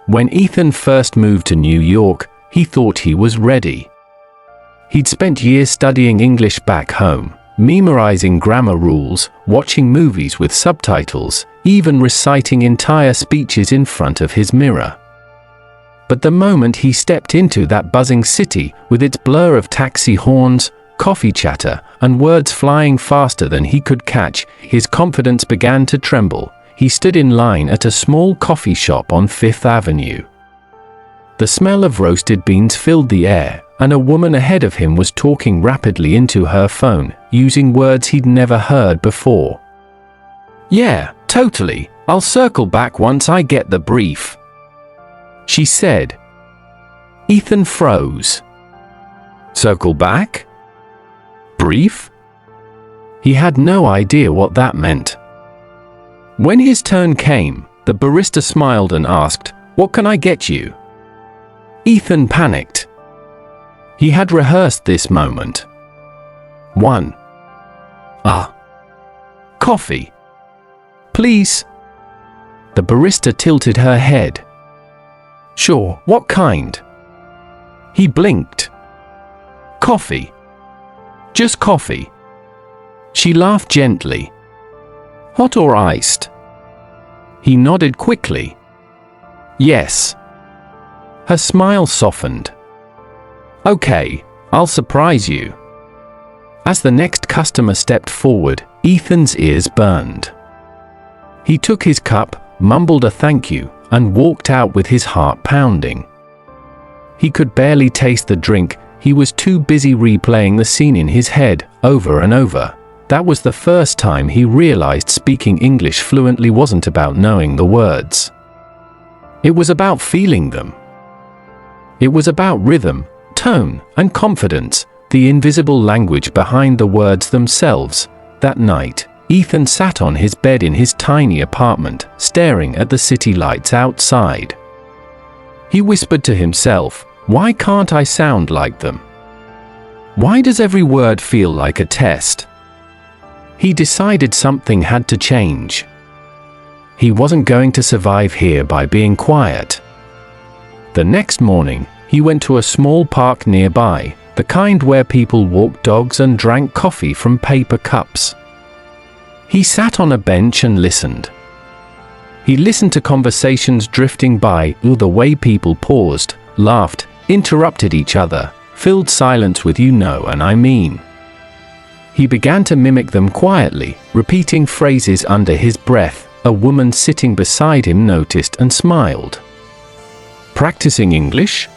When Ethan first moved to New York, he thought he was ready. He'd spent years studying English back home, memorizing grammar rules, watching movies with subtitles, even reciting entire speeches in front of his mirror. But the moment he stepped into that buzzing city, with its blur of taxi horns, coffee chatter, and words flying faster than he could catch, his confidence began to tremble. He stood in line at a small coffee shop on Fifth Avenue. The smell of roasted beans filled the air, and a woman ahead of him was talking rapidly into her phone, using words he'd never heard before. "Yeah, totally. I'll circle back once I get the brief," she said. Ethan froze. Circle back? Brief? He had no idea what that meant. When his turn came, the barista smiled and asked, "What can I get you?" Ethan panicked. He had rehearsed this moment. 1. Coffee. Please. The barista tilted her head. Sure, what kind? He blinked. Coffee. Just coffee. She laughed gently. Hot or iced? He nodded quickly. Yes. Her smile softened. Okay, I'll surprise you. As the next customer stepped forward, Ethan's ears burned. He took his cup, mumbled a thank you, and walked out with his heart pounding. He could barely taste the drink. He was too busy replaying the scene in his head, over and over. That was the first time he realized speaking English fluently wasn't about knowing the words. It was about feeling them. It was about rhythm, tone, and confidence, the invisible language behind the words themselves. That night, Ethan sat on his bed in his tiny apartment, staring at the city lights outside. He whispered to himself, "Why can't I sound like them? Why does every word feel like a test?" He decided something had to change. He wasn't going to survive here by being quiet. The next morning, he went to a small park nearby, the kind where people walked dogs and drank coffee from paper cups. He sat on a bench and listened. He listened to conversations drifting by, the way people paused, laughed, interrupted each other, filled silence with "you know" and "I mean." He began to mimic them quietly, repeating phrases under his breath. A woman sitting beside him noticed and smiled. "Practicing English?"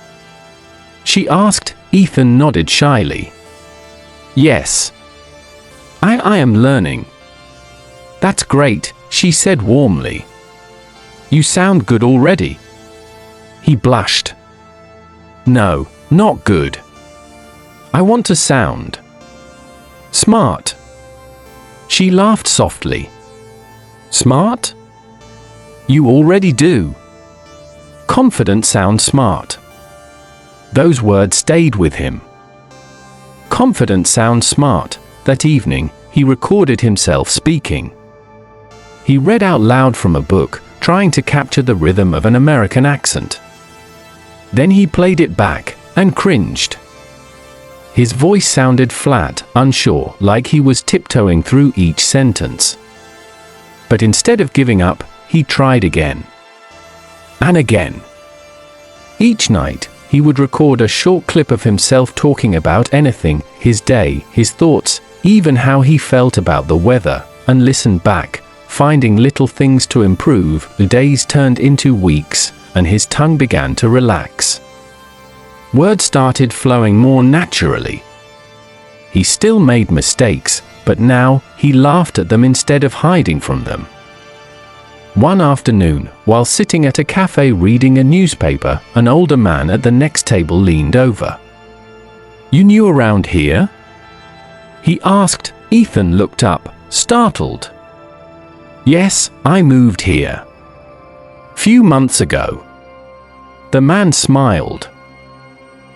she asked. Ethan nodded shyly. "Yes. I am learning." "That's great," she said warmly. "You sound good already." He blushed. "No, not good. I want to sound smart." She laughed softly. "Smart? You already do. Confident sounds smart." Those words stayed with him. Confident sounds smart. That evening, he recorded himself speaking. He read out loud from a book, trying to capture the rhythm of an American accent. Then he played it back, and cringed. His voice sounded flat, unsure, like he was tiptoeing through each sentence. But instead of giving up, he tried again. And again. Each night, he would record a short clip of himself talking about anything, his day, his thoughts, even how he felt about the weather, and listen back, finding little things to improve. The days turned into weeks, and his tongue began to relax. Words started flowing more naturally. He still made mistakes, but now, he laughed at them instead of hiding from them. One afternoon, while sitting at a cafe reading a newspaper, an older man at the next table leaned over. "You new around here?" he asked. Ethan looked up, startled. "Yes, I moved here few months ago." The man smiled.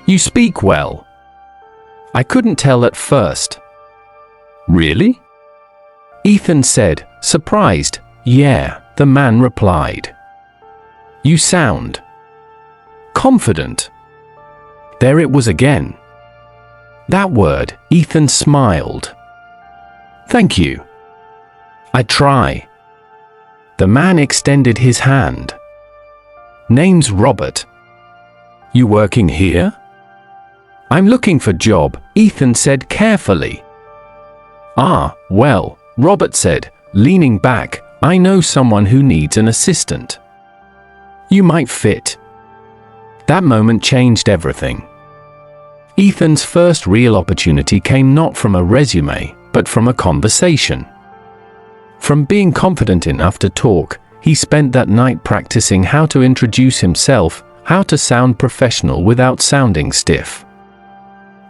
"You speak well." "I couldn't tell at first." "Really?" Ethan said, surprised. "Yeah," the man replied. "You sound Confident. There it was again. That word, Ethan smiled. Thank you. I try. The man extended his hand. Name's Robert. You working here? I'm looking for job, Ethan said carefully. Ah, well, Robert said, leaning back, I know someone who needs an assistant. You might fit. That moment changed everything. Ethan's first real opportunity came not from a resume, but from a conversation. From being confident enough to talk, he spent that night practicing how to introduce himself, how to sound professional without sounding stiff.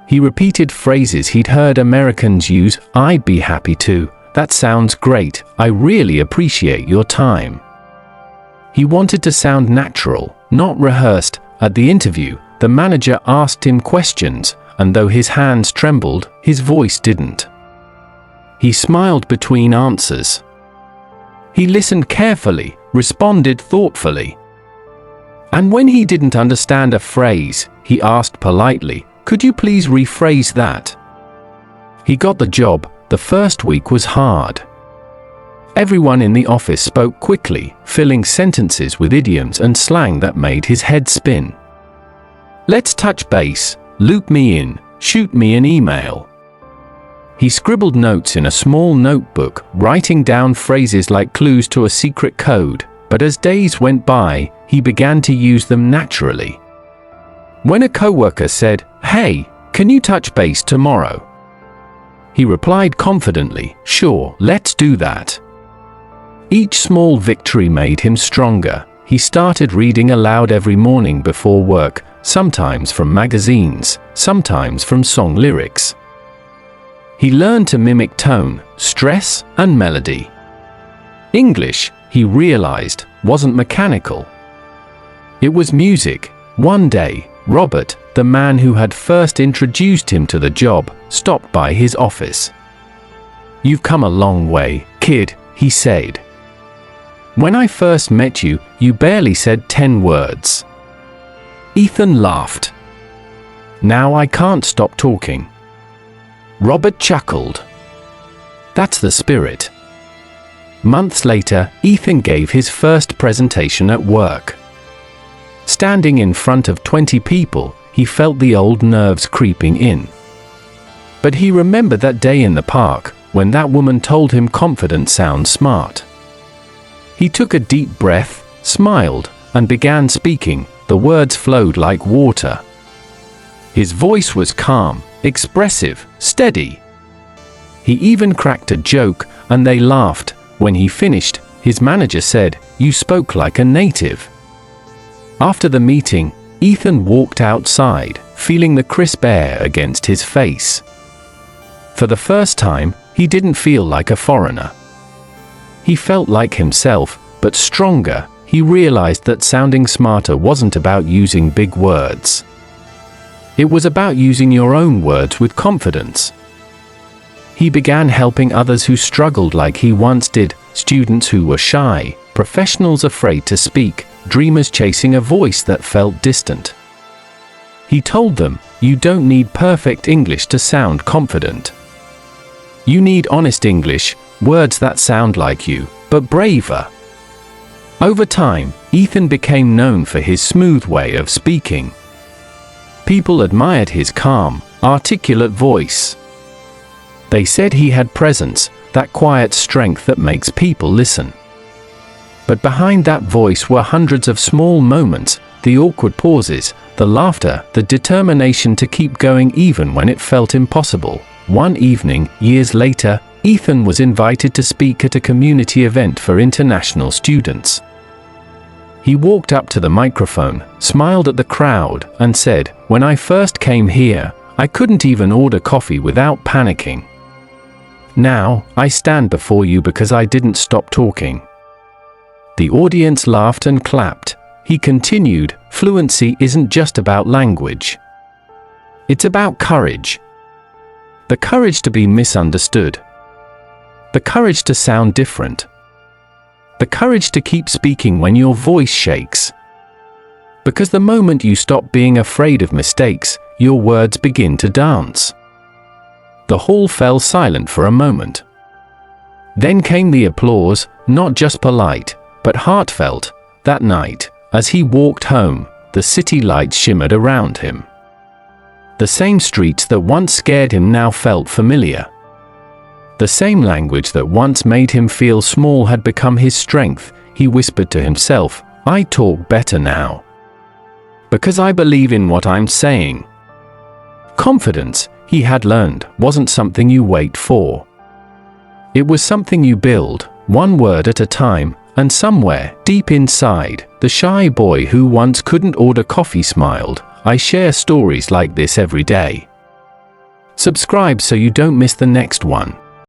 He repeated phrases he'd heard Americans use, I'd be happy to, that sounds great, I really appreciate your time. He wanted to sound natural, not rehearsed. At the interview, the manager asked him questions, and though his hands trembled, his voice didn't. He smiled between answers. He listened carefully, responded thoughtfully. And when he didn't understand a phrase, he asked politely, could you please rephrase that? He got the job. The first week was hard. Everyone in the office spoke quickly, filling sentences with idioms and slang that made his head spin. Let's touch base, loop me in, shoot me an email. He scribbled notes in a small notebook, writing down phrases like clues to a secret code, but as days went by, he began to use them naturally. When a coworker said, "Hey, can you touch base tomorrow?" he replied confidently, "Sure, let's do that." Each small victory made him stronger. He started reading aloud every morning before work, sometimes from magazines, sometimes from song lyrics. He learned to mimic tone, stress, and melody. English, he realized, wasn't mechanical. It was music. One day, Robert, the man who had first introduced him to the job, stopped by his office. "You've come a long way, kid," he said. "When I first met you, you barely said 10 words." Ethan laughed. "Now I can't stop talking." Robert chuckled. "That's the spirit." Months later, Ethan gave his first presentation at work. Standing in front of 20 people, he felt the old nerves creeping in. But he remembered that day in the park, when that woman told him confidence sounds smart. He took a deep breath, smiled, and began speaking. The words flowed like water. His voice was calm, expressive, steady. He even cracked a joke, and they laughed. When he finished, his manager said, "You spoke like a native." After the meeting, Ethan walked outside, feeling the crisp air against his face. For the first time, he didn't feel like a foreigner. He felt like himself, but stronger. He realized that sounding smarter wasn't about using big words. It was about using your own words with confidence. He began helping others who struggled like he once did, students who were shy, professionals afraid to speak, dreamers chasing a voice that felt distant. He told them, "You don't need perfect English to sound confident. You need honest English, words that sound like you, but braver." Over time, Ethan became known for his smooth way of speaking. People admired his calm, articulate voice. They said he had presence, that quiet strength that makes people listen. But behind that voice were hundreds of small moments, the awkward pauses, the laughter, the determination to keep going even when it felt impossible. One evening, years later, Ethan was invited to speak at a community event for international students. He walked up to the microphone, smiled at the crowd, and said, "When I first came here, I couldn't even order coffee without panicking. Now, I stand before you because I didn't stop talking." The audience laughed and clapped. He continued, "Fluency isn't just about language. It's about courage. The courage to be misunderstood. The courage to sound different. The courage to keep speaking when your voice shakes. Because the moment you stop being afraid of mistakes, your words begin to dance. The hall fell silent for a moment. Then came the applause, not just polite, but heartfelt. That night, as he walked home, the city lights shimmered around him. The same streets that once scared him now felt familiar. The same language that once made him feel small had become his strength. He whispered to himself, "I talk better now. Because I believe in what I'm saying." Confidence, he had learned, wasn't something you wait for. It was something you build, one word at a time, and somewhere, deep inside, the shy boy who once couldn't order coffee smiled. I share stories like this every day. Subscribe so you don't miss the next one.